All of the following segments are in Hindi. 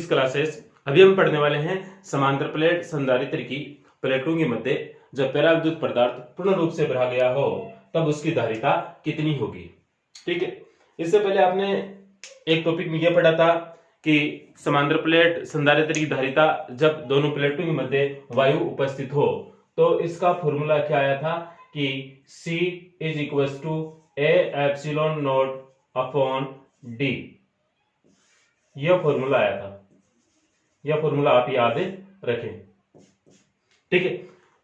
इस क्लासेस अभी हम पढ़ने वाले हैं समांतर प्लेट संधारित्र की प्लेटों के मध्य जब पराविद्युत पदार्थ पूर्ण रूप से भरा गया हो तब उसकी धारिता कितनी होगी। ठीक है, इससे पहले आपने एक टॉपिक में यह पढ़ा था कि समांतर प्लेट संधारित्र की धारिता जब दोनों प्लेटों के मध्य वायु उपस्थित हो तो इसका फॉर्मूला क्या आया था कि C is equal to A epsilon naught upon D. यह फॉर्मूला आया था, यह फॉर्मूला आप याद रखें। ठीक है,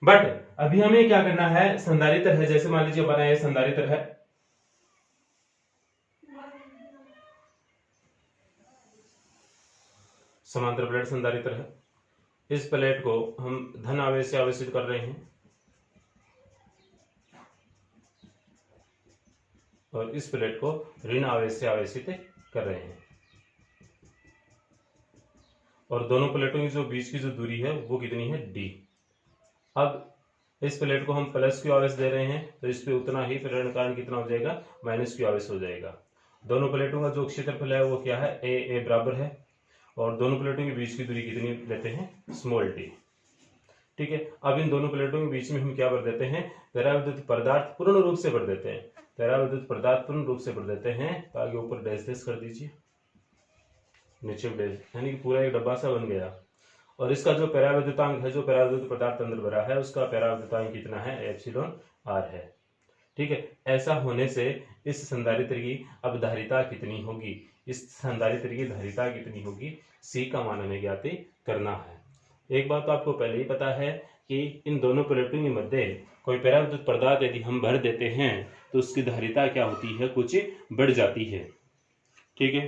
बट अभी हमें क्या करना है, संधारित्र है, जैसे मान लीजिए बना ये संधारित्र है, समांतर प्लेट संधारित्र है। इस प्लेट को हम धन आवेश से आवेशित कर रहे हैं और इस प्लेट को ऋण आवेश से आवेशित कर रहे हैं और दोनों प्लेटों की जो बीच की जो दूरी है वो कितनी है d। अब इस प्लेट को हम प्लस क्यू आवेश दे रहे हैं तो इस पे उतना ही प्रेरण कारण कितना हो जाएगा, माइनस क्यू आवेश हो जाएगा। दोनों प्लेटों का जो क्षेत्रफल है वो क्या है, ए बराबर है और दोनों प्लेटों के बीच की दूरी कितनी लेते हैं, स्मॉल टी। ठीक है, अब इन दोनों प्लेटों के बीच में हम क्या भर देते हैं, पराविद्युत पदार्थ पूर्ण रूप से भर देते हैं। पराविद्युत पदार्थ पूर्ण रूप से भर देते हैं तो आगे ऊपर डैश डैश कर दीजिए, नीचे डैश, यानी कि पूरा एक डब्बा सा बन गया। और इसका जो पराविद्युतांक है, जो पराविद्युत पदार्थ अंदर भरा है उसका पराविद्युतांक कितना है, एप्सिलॉन आर है। ठीक है, ऐसा होने से इस संधारित्र की अब धारिता कितनी होगी, इस संधारित्र की धारिता कितनी होगी, सी का मान हमें ज्ञात करना है। एक बात तो आपको पहले ही पता है कि इन दोनों प्लेटों के मध्य कोई पराविद्युत पदार्थ यदि हम भर देते हैं तो उसकी धारिता क्या होती है, कुछ बढ़ जाती है। ठीक है,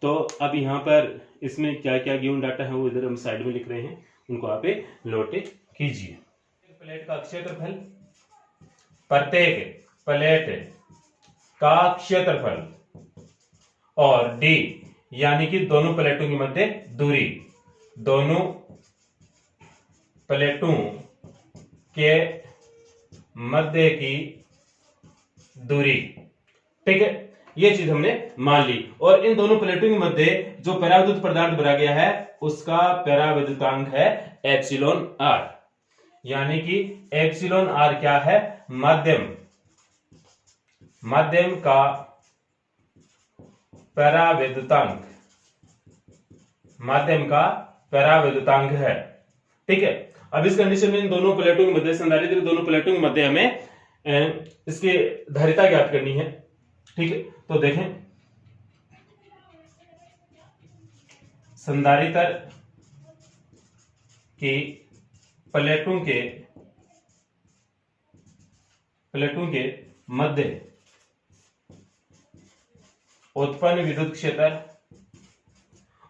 तो अब यहाँ पर इसमें क्या क्या गिवन डाटा है वो इधर हम साइड में लिख रहे हैं, उनको आप नोट कीजिए। प्लेट का क्षेत्रफल, प्रत्येक प्लेट का क्षेत्रफल और d यानी कि दोनों प्लेटों के मध्य दूरी, दोनों प्लेटों के मध्य की दूरी। ठीक है, ये चीज हमने मान ली। और इन दोनों प्लेटों के मध्य जो पराविद्युत पदार्थ भरा गया है उसका पराविद्युतांक है एप्सिलॉन आर, यानी कि एप्सिलॉन आर क्या है, माध्यम, माध्यम का पराविद्युतांक, माध्यम का पराविद्युतांक है। ठीक है, अब इस कंडीशन में इन दोनों प्लेटों के मध्य, संधारित्र दोनों प्लेटों के मध्य हमें इसकी धारिता ज्ञात करनी है। ठीक है, तो देखें संधारित्र की प्लेटों के मध्य उत्पन्न विद्युत क्षेत्र,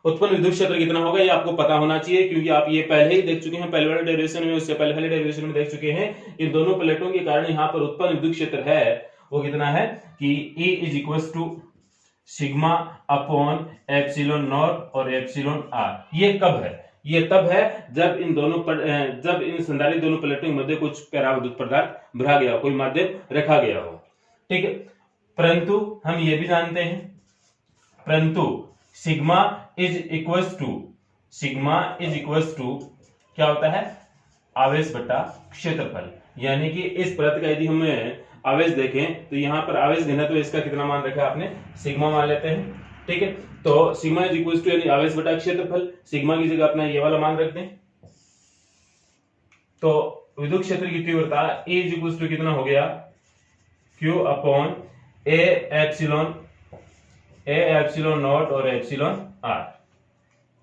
उत्पन्न विद्युत क्षेत्र कितना होगा ये आपको पता होना चाहिए, क्योंकि आप ये पहले ही देख चुके हैं, पहले वाले डेरिवेशन में, उससे पहले वाले डेरिवेशन में देख चुके हैं। इन दोनों प्लेटों के कारण यहाँ पर उत्पन्न विद्युत क्षेत्र है वो कितना है कि E is equal to sigma upon epsilon naught और एप्सिलॉन आर। ये कब है, ये तब है जब इन दोनों जब इन संधारित्र दोनों प्लेटों के मध्य कुछ पराविद्युत पदार्थ भरा गया, कोई माध्यम रखा गया हो। ठीक है, परंतु हम ये भी जानते हैं, परंतु सिग्मा इज इक्वल टू क्या होता है, आवेश बटा क्षेत्रफल। यानी कि इस परत का यदि हम आवेश देखें तो यहाँ पर आवेश घनत्व तो इसका कितना मान रखा है आपने, सिग्मा मान लेते हैं। ठीक है, तो सिग्मा इज इक्वल टू यानी आवेश बटा क्षेत्रफल, सिग्मा की जगह अपना ये वाला मान रख दें तो विद्युत क्षेत्र की तीव्रता E इज इक्वल टू कितना हो गया, Q अपॉन ए एप्सिलॉन नॉट और एप्सिलॉन आर।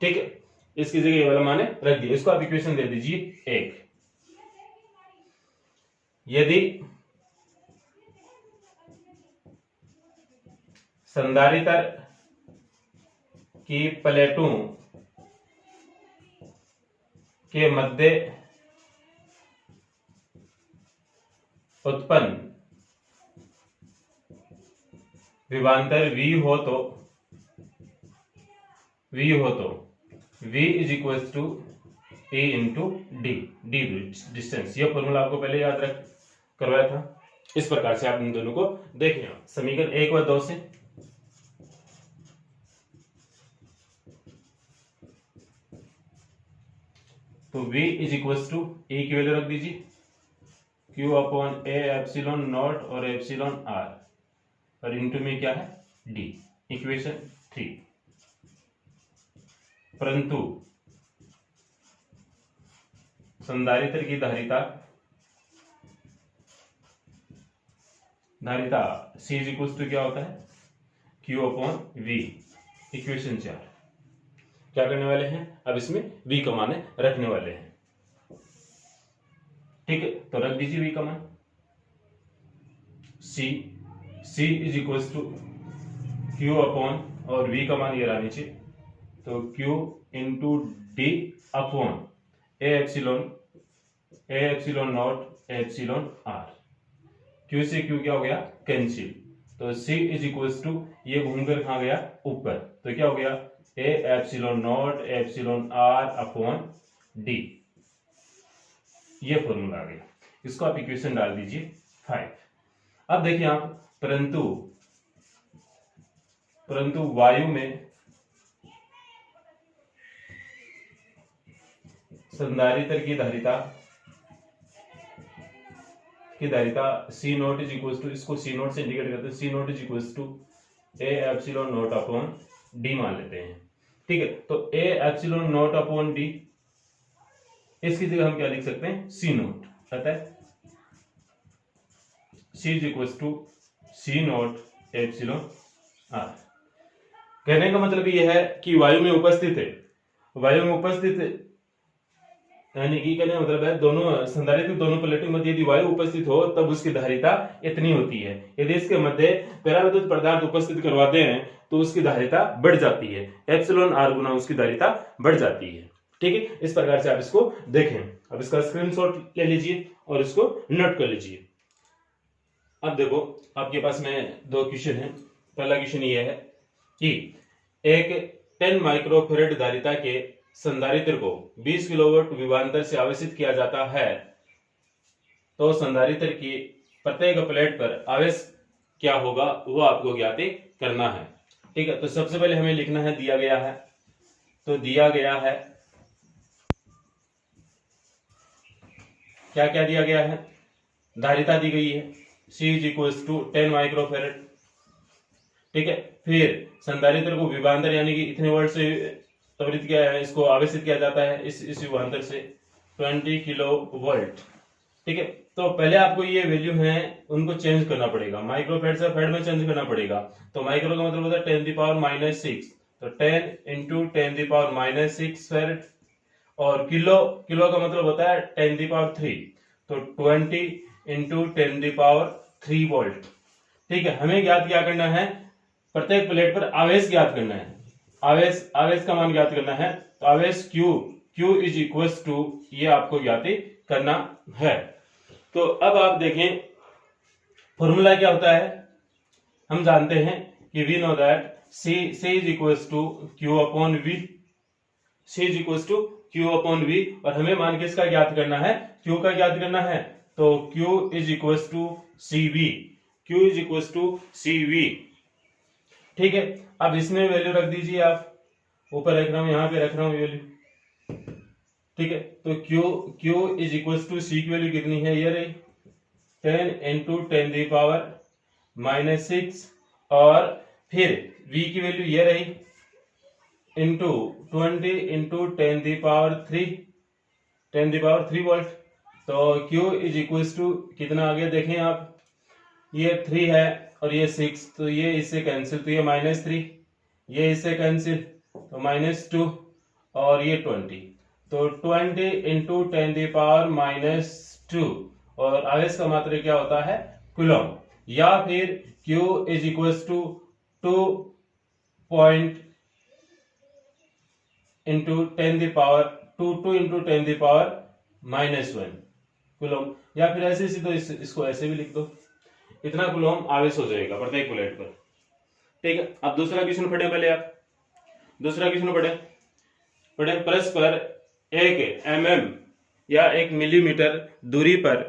ठीक है, इसकी जगह ये वाला माने रख दिया। इसको आप इक्वेशन दे दीजिए एक। यदि संधारित्र की प्लेटों के मध्य उत्पन्न विभवांतर V हो तो V is equal to A into D, distance. यह फॉर्मूला आपको पहले याद करवाया था। इस प्रकार से आप इन दोनों को देखें, समीकरण 1 व 2 से तो V is equal to E की वैल्यू रख दीजिए Q upon A epsilon naught और एप्सिलॉन R और इनटू में क्या है D, इक्वेशन 3। परंतु संधारित्र की धारिता C इज इक्वल टू क्या होता है Q अपॉन V, इक्वेशन 4। क्या करने वाले हैं, अब इसमें V का मान रखने वाले हैं। ठीक है, तो रख दीजिए V का मान C is equal to Q upon और V का मान ये रहा नीचे, तो Q into D upon A epsilon naught epsilon R। Q से Q क्या हो गया कैंसिल, तो C इज इक्वल टू ये घूमकर कहाँ गया ऊपर, तो क्या हो गया A epsilon naught epsilon R upon D, ये फॉर्मूला आ गया। इसको आप इक्वेशन डाल दीजिए 5। अब देखिए आप, परंतु वायु में संधारित्र की धारिता C naught is equal to, इसको C नॉट से इंडिकेट करते हैं, C naught is equal to A epsilon naught upon D मान लेते हैं। ठीक है, तो A epsilon naught upon D, इसकी जगह हम क्या लिख सकते हैं C नॉट, अतः C is equal to C naught epsilon R। कहने का मतलब यह है कि वायु में उपस्थित यानी कि कहने का मतलब है दोनों संधारित्र दोनों प्लेटों के मध्य यदि वायु उपस्थित हो तब उसकी धारिता इतनी होती है। यदि इसके मध्य पराविद्युत पदार्थ उपस्थित करवाते हैं तो उसकी धारिता बढ़ जाती है, एप्सिलॉन R गुना उसकी धारिता बढ़ जाती है। ठीक है, इस प्रकार से आप इसको देखें। अब इसका स्क्रीनशॉट ले लीजिए और इसको नोट कर लीजिए। अब देखो आपके पास में 2 क्वेश्चन है। पहला क्वेश्चन ये है कि एक 10 माइक्रोफैराड धारिता के संधारित्र को 20 किलोवाट विभवांतर से आवेशित किया जाता है, तो संधारित्र की प्रत्येक प्लेट पर आवेश क्या होगा वो आपको ज्ञात करना है। ठीक है, तो सबसे पहले हमें लिखना है दिया गया है, तो दिया गया है क्या क्या दिया गया है, धारिता दी गई है C is equal to 10 microfarad. ठीक है, फिर संधारित्र को विभवांतर यानी कि इतने वोल्ट से त्वरित किया है, इसको आवेशित किया जाता है इस विभवांतर से 20 किलो वोल्ट। ठीक है, तो पहले आपको ये वैल्यू है उनको चेंज करना पड़ेगा, माइक्रोफैराड से फैराड में चेंज करना पड़ेगा। तो माइक्रो का मतलब होता है 10 की पावर -6, तो 10 इंटू 10 की पावर -6 फैराड, और किलो का मतलब होता है 10 की पावर 3, तो 20 इंटू 10 की पावर 3 वोल्ट। ठीक है, हमें ज्ञात क्या करना है, प्रत्येक प्लेट पर आवेश ज्ञात करना है, आवेश का मान ज्ञात करना है। तो आवेश Q इज इक्वल टू ये आपको ज्ञात करना है। तो अब आप देखें फॉर्मूला क्या होता है, हम जानते हैं कि we know that C is equal to Q upon V, C is equal to Q upon V, और हमें मान किसका ज्ञात करना है, Q का ज्ञात करना है। तो Q is equal to CV, Q is equal to CV। ठीक है, अब इसमें वैल्यू रख दीजिए, आप ऊपर रख रहा हूं, यहां पे रख रहा हूं वैल्यू। ठीक है, तो Q is equal to C की वैल्यू कितनी है, ये रही 10 इंटू 10 की पावर -6, और फिर V की वैल्यू ये रही इंटू 20 इंटू 10 की पावर 3 वोल्ट। तो Q इज इक्वल टू कितना आ गया देखें आप, ये 3 है और ये 6, तो ये इससे कैंसिल, तो ये -3, ये इससे कैंसिल, तो -2, और ये 20, तो 20 इंटू 10 की पावर -2, और आवेश का मात्रा क्या होता है कूलम, या फिर Q is equal to 2 into 10 की पावर 2 इंटू 10 की पावर -1 कूलम, या फिर ऐसे तो इसको ऐसे भी लिख दो, इतना कूलम आवेश हो जाएगा प्रत्येक प्लेट पर। ठीक है, अब दूसरा क्वेश्चन पढ़े, पहले आप दूसरा क्वेश्चन पढ़े परस्पर 1 mm या 1 मिलीमीटर दूरी पर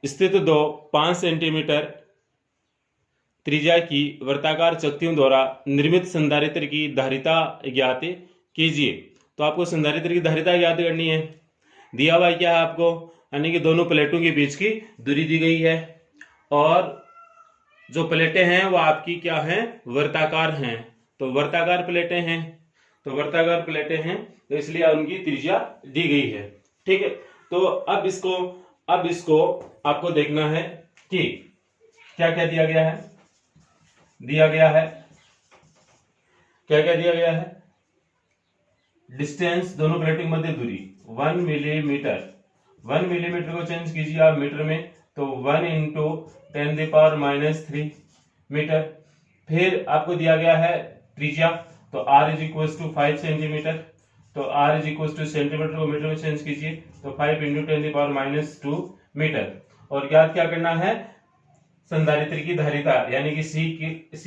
स्थित 2 5 सेंटीमीटर त्रिज्या की वृत्ताकार चक्तियों द्वारा निर्मित संधारित्र की धारिता ज्ञात कीजिए। तो आपको संधारित्र की धारिता याद करनी है। दिया हुआ क्या है आपको, यानी कि दोनों प्लेटों के बीच की दूरी दी गई है और जो प्लेटें हैं वो आपकी क्या हैं, वर्ताकार हैं। तो वर्ताकार प्लेटें हैं, तो वर्ताकार प्लेटें हैं तो इसलिए उनकी त्रिज्या दी गई है। ठीक है, तो अब इसको आपको देखना है कि क्या क्या दिया गया है। क्या क्या दिया गया है, डिस्टेंस दोनों प्लेटों के मध्य दूरी 1 मिलीमीटर। 1 मिलीमीटर को चेंज कीजिए आप मीटर में, तो 1 इंटू 10⁻³ मीटर। फिर आपको दिया गया है त्रिज्या, तो r is equal to 5 centimetre. तो r is equal to centimetre को मीटर में चेंज कीजिए, तो 5 इंटू 10⁻² मीटर। और याद क्या करना है, संधारित्र की धारिता यानी कि C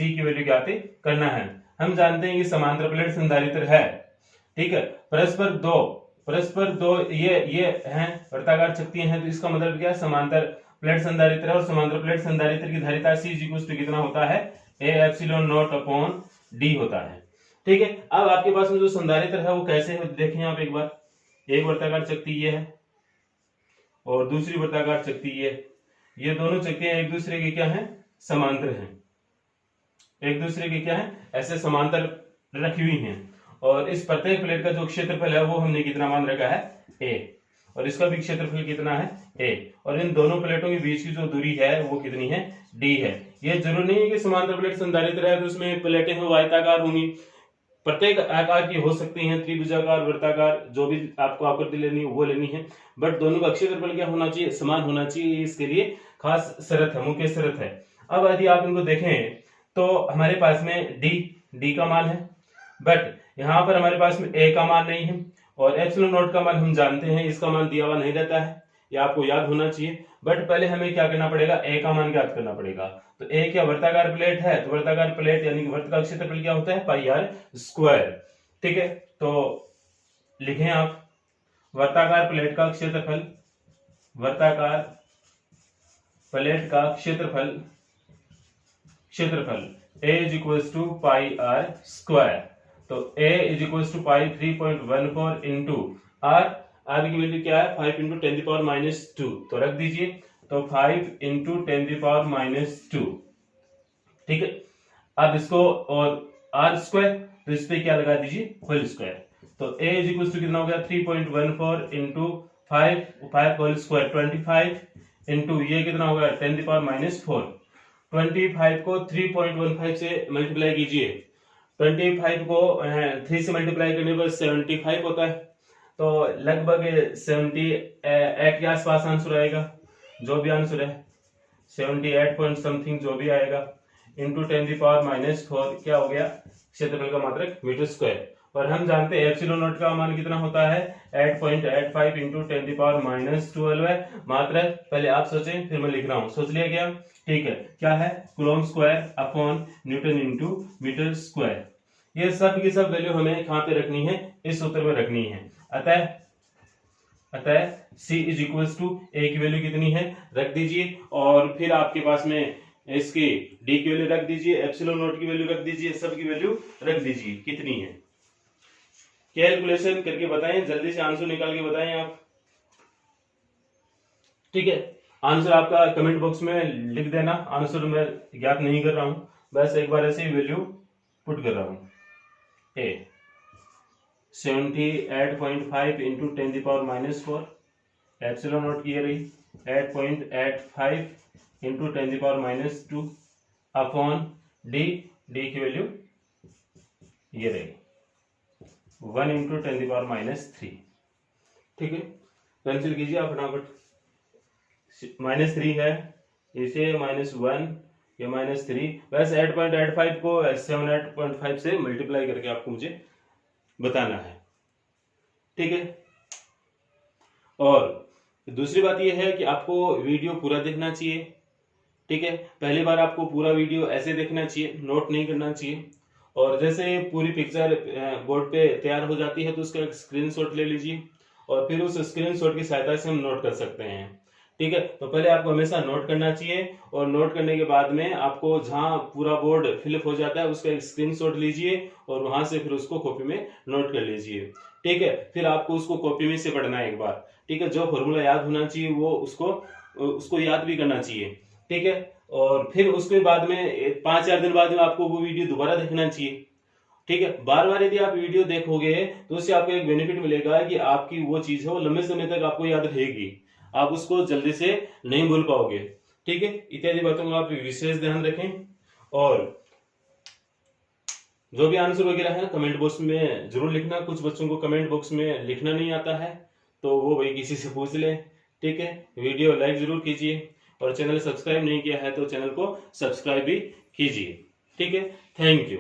की वैल्यू ज्ञात करना है। हम जानते हैं कि समांतर प्लेट संधारित्र है। ठीक है, परस्पर दो ये हैं वर्ताकार शक्तियां हैं, तो इसका मतलब क्या है, समांतर प्लेट संधारित्र है और समांतर प्लेट संधारित्र की धारिता C इज इक्वल टू कितना होता है, A epsilon naught upon D होता है। ठीक है, अब आपके पास में जो संधारित्र है वो कैसे है देखें आप एक बार। एक वर्ताकार शक्ति ये है और दूसरी वर्ताकार शक्ति ये दोनों शक्तियां एक दूसरे के क्या है, समांतर हैं। एक दूसरे के क्या है, ऐसे समांतर रखी हुई हैं। और इस प्रत्येक प्लेट का जो क्षेत्रफल है वो हमने कितना मान रखा है, A, और इसका भी क्षेत्रफल कितना है, A। और इन दोनों प्लेटों के बीच की जो दूरी है वो कितनी है, D है। ये जरूर नहीं है कि समांतर प्लेट संधारित्र है तो उसमें प्लेटें हैं वो आयताकार होंगी, प्रत्येक आकार की हो सकती हैं, त्रिभुजाकार, वृत्ताकार, जो भी आपको आकृति लेनी है वो लेनी है, बट दोनों का क्षेत्रफल क्या होना चाहिए, समान होना चाहिए। इसके लिए खास शर्त है, मुख्य शर्त है। अब यदि आप इनको देखें तो हमारे पास में D का मान है, बट यहाँ पर हमारे पास में A का मान नहीं है, और एप्सिलॉन नॉट का मान हम जानते हैं इसका मान दिया हुआ नहीं रहता है, ये आपको याद होना चाहिए। बट पहले हमें क्या करना पड़ेगा, A का मान ज्ञात करना पड़ेगा। तो A क्या वर्ताकार प्लेट है, तो वर्ताकार प्लेट यानी कि वृत्त का क्षेत्रफल क्या होता है, πr²। ठीक है, तो लिखें आप वर्ताकार प्लेट का क्षेत्रफल, वर्ताकार प्लेट का क्षेत्रफल A is equal to πr²। तो A is equal to pi 3.14 into R की वैल्यू क्या है, 5 इंटू 10⁻², तो रख दीजिए, तो 5 इंटू 10⁻²। ठीक है, अब इसको और R², तो इस पे क्या लगा दीजिए, होल स्क्वायर। तो A इज इक्वल टू कितना हो गया, 3.14 इंटू 5 होल स्क्वायर 25 इंटू ये कितना होगा 10⁻⁴। 25 को 3.15 से मल्टीप्लाई कीजिए, 25 को 3 से मल्टीप्लाई करने पर 75 होता है, तो लगभग 78 के आसपास आंसर आएगा। जो भी आंसर है 78 पॉइंट समथिंग जो भी आएगा, इंटू 10⁻⁴ क्या हो गया, क्षेत्रफल का मात्रक मीटर स्क्वायर। और हम जानते हैं एप्सिलॉन नॉट का मान कितना होता है, 8.85 इंटू 10⁻12 है मात्रक। पहले आप सोचें फिर मैं लिख रहा हूँ, सोच लिया क्या, ठीक है, क्या है, coulomb square upon newton into metre square. ये सब की सब वैल्यू हमें कहाँ पे रखनी है, इस सूत्र में रखनी है। अतः C is equal to A की वैल्यू कितनी है, रख दीजिए, और फिर आपके पास में इसकी D की वैल्यू रख दीजिए, एप्सिलॉन नॉट की वैल्यू रख दीजिए, सब की वैल्यू रख दीजिए कितनी है। कैलकुलेशन करके बताएं, जल्दी से आंसर निकाल के बताएं आप। ठीक है, आंसर आपका कमेंट बॉक्स में लिख देना, आंसर मैं ज्ञात नहीं कर रहा हूं, बस एक बार ऐसे ही वैल्यू पुट कर रहा हूं। A 78.5 इंटू 10⁻⁴, एप्सिलॉन नॉट की ये रही 8.85 इंटू 10⁻² अपॉन D की वैल्यू ये रही 1 इंटू 10⁻⁻3। ठीक है, कैंसिल कीजिए आप फटाफट, -3 है, इसे -1 या -3, बस 8.85 को 78.5 से मल्टीप्लाई करके आपको मुझे बताना है। ठीक है, और दूसरी बात यह है कि आपको वीडियो पूरा देखना चाहिए। ठीक है, पहली बार आपको पूरा वीडियो ऐसे देखना चाहिए, नोट नहीं करना चाहिए। और जैसे पूरी पिक्चर बोर्ड पे तैयार हो जाती है तो उसका एक स्क्रीनशॉट ले लीजिए और फिर उस स्क्रीनशॉट की सहायता से हम नोट कर सकते हैं। ठीक है। तो पहले आपको हमेशा नोट करना चाहिए, और नोट करने के बाद में आपको जहां पूरा बोर्ड फिलअप हो जाता है उसका एक स्क्रीनशॉट लीजिए और वहां से फिर उसको कॉपी में नोट कर लीजिए। ठीक है, फिर आपको उसको कॉपी में से पढ़ना है एक बार। ठीक है, जो फॉर्मूला याद होना चाहिए वो उसको याद भी करना चाहिए। ठीक है, और फिर उसके बाद में 5-4 दिन बाद में आपको वो वीडियो दोबारा देखना चाहिए। ठीक है, बार बार यदि आप वीडियो देखोगे तो उससे आपको एक बेनिफिट मिलेगा कि आपकी वो चीज है वो लंबे समय तक आपको याद रहेगी, आप उसको जल्दी से नहीं भूल पाओगे। ठीक है, इत्यादि बातों का आप विशेष ध्यान रखें। और जो भी आंसर वगैरह है कमेंट बॉक्स में जरूर लिखना। कुछ बच्चों को कमेंट बॉक्स में लिखना नहीं आता है, तो वो भाई किसी से पूछ ले। ठीक है, वीडियो लाइक जरूर कीजिए, और चैनल सब्सक्राइब नहीं किया है तो चैनल को सब्सक्राइब भी कीजिए। ठीक है, थैंक यू।